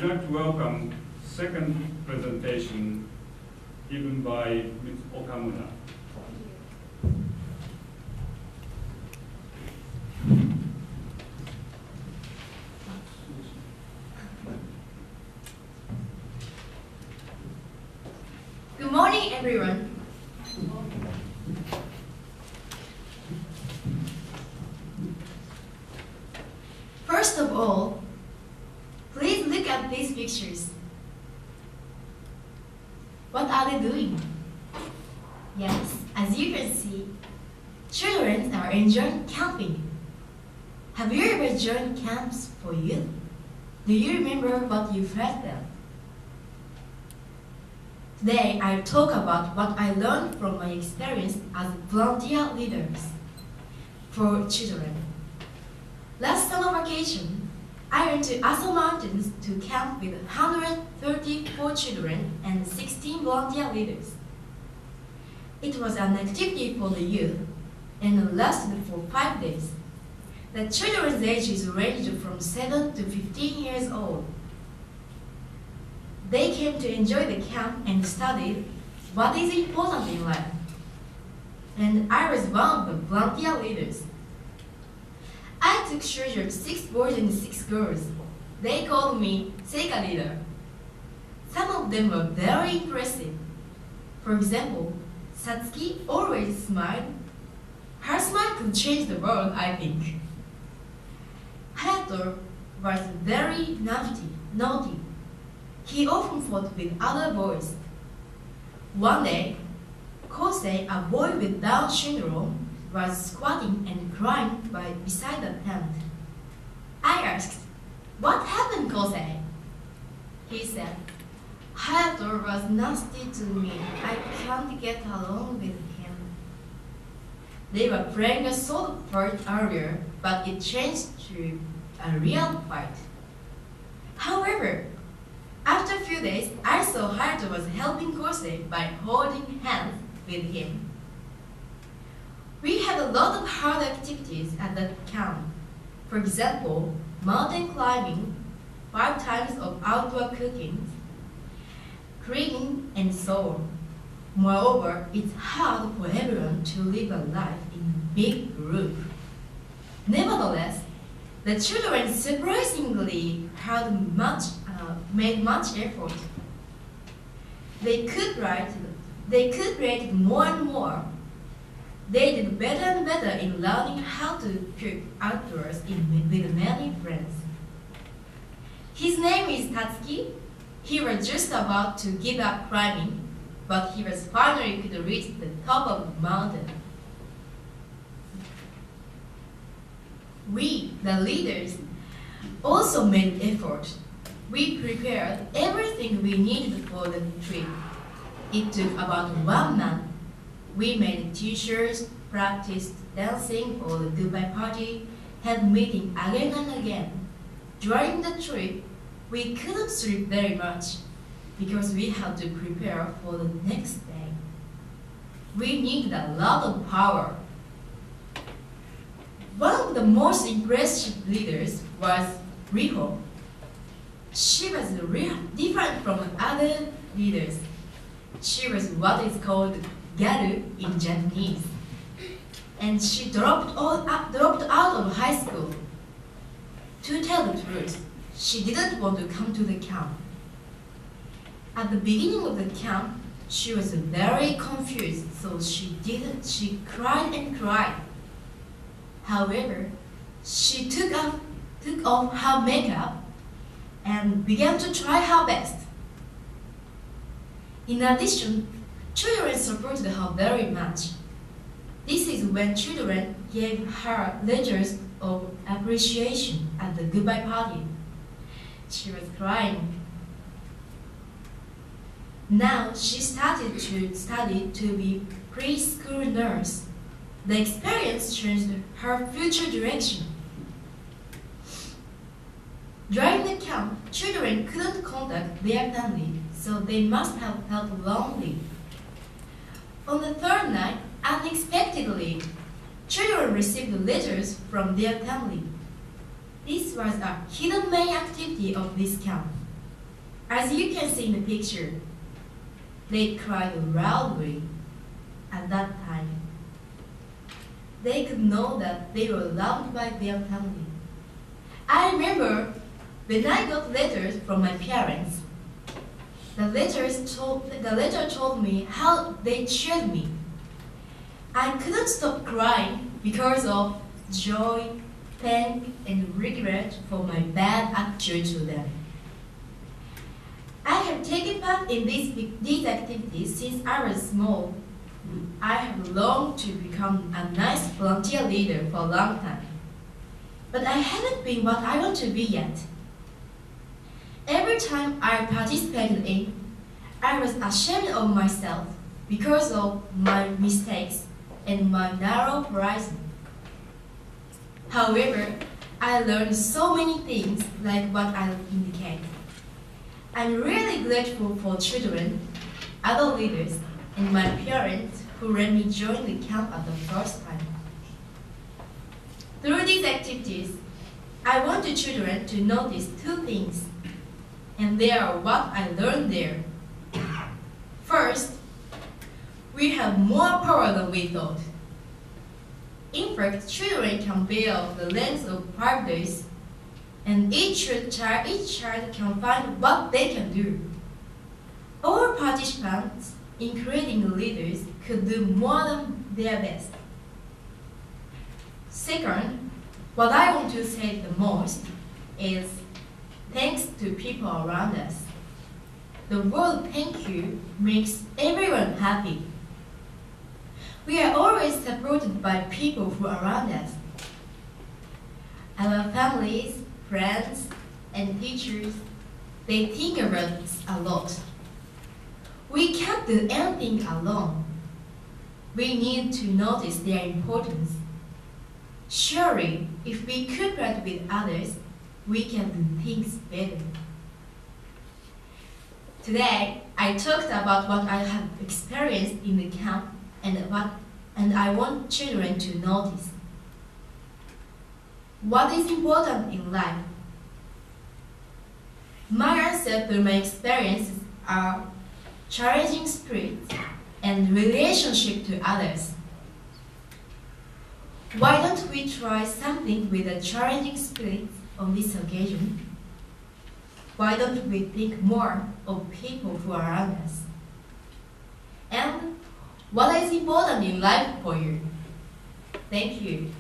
like to welcome second presentation given by Ms. Okamura. Good morning, everyone. First of all, please look at these pictures. What are they doing? Yes, as you can see, children are enjoying camping. Have you ever joined camps for youth? Do you remember what you've heard them? Today, I'll talk about what I learned from my experience as volunteer leaders for children. Last summer vacation, I went to Aso Mountains to camp with 134 children and 16 volunteer leaders. It was an activity for the youth and lasted for 5 days. The children's ages ranged from 7 to 15 years old. They came to enjoy the camp and studied what is important in life. And I was one of the volunteer leaders. I took charge of 6 boys and 6 girls. They called me Seika leader. Some of them were very impressive. For example, Satsuki always smiled. Her smile could change the world, I think. Hayato was very naughty. He often fought with other boys. One day, Kosei, a boy with Down syndrome, was squatting and crying beside the tent. I asked, "What happened, Kosei?" He said, "Hayato was nasty to me. I can't get along with him." They were playing a solo part earlier, but it changed to a real fight. However, after a few days, I saw Hayato was helping Kosei by holding hands with him. We had a lot of hard activities at that camp. For example, mountain climbing, 5 times of outdoor cooking, cleaning, and so on. Moreover, it's hard for everyone to live a life in a big group. Nevertheless, the children surprisingly made much effort. They could create more and more. They did better and better in learning how to cook outdoors with many friends. His name is Tatsuki. He was just about to give up climbing, but he was finally could reach the top of the mountain. We, the leaders, also made effort. We prepared everything we needed for the trip. It took about 1 month. We made t-shirts, practiced dancing for the goodbye party, had meetings again and again. During the trip, we couldn't sleep very much because we had to prepare for the next day. We needed a lot of power. One of the most impressive leaders was Riho. She was different from other leaders. She was what is called Garu in Japanese. And she dropped out of high school. To tell the truth, she didn't want to come to the camp. At the beginning of the camp, she was very confused, so she cried and cried. However, she took off her makeup and began to try her best. In addition, children supported her very much. This is when children gave her letters of appreciation at the goodbye party. She was crying. Now she started to study to be preschool nurse. The experience changed her future direction. During the camp, children couldn't contact their family, so they must have felt lonely. On the 3rd night, unexpectedly, children received letters from their family. This was a hidden main activity of this camp. As you can see in the picture, they cried loudly at that time. They could know that they were loved by their family. I remember when I got letters from my parents. The letter told me how they cheered me. I couldn't stop crying because of joy, pain, and regret for my bad attitude to them. I have taken part in these activities since I was small. I have longed to become a nice volunteer leader for a long time, but I haven't been what I want to be yet. Every time I participated in, I was ashamed of myself because of my mistakes and my narrow horizon. However, I learned so many things like what I indicate. I'm really grateful for children, other leaders, and my parents who let me join the camp at the first time. Through these activities, I want the children to notice two things, and they are what I learned there. First, we have more power than we thought. In fact, children can bear the length of 5 days, and each child can find what they can do. All participants, including the leaders, could do more than their best. Second, what I want to say the most is thanks to people around us. The word thank you makes everyone happy. We are always supported by people who are around us. Our families, friends, and teachers, they think about us a lot. We can't do anything alone. We need to notice their importance. Surely, if we cooperate with others, we can do things better. Today, I talked about what I have experienced in the camp and I want children to notice. What is important in life? My answer to my experiences are challenging spirit and relationship to others. Why don't we try something with a challenging spirit on this occasion? Why don't we think more of people who are around us? And what is important in life for you? Thank you.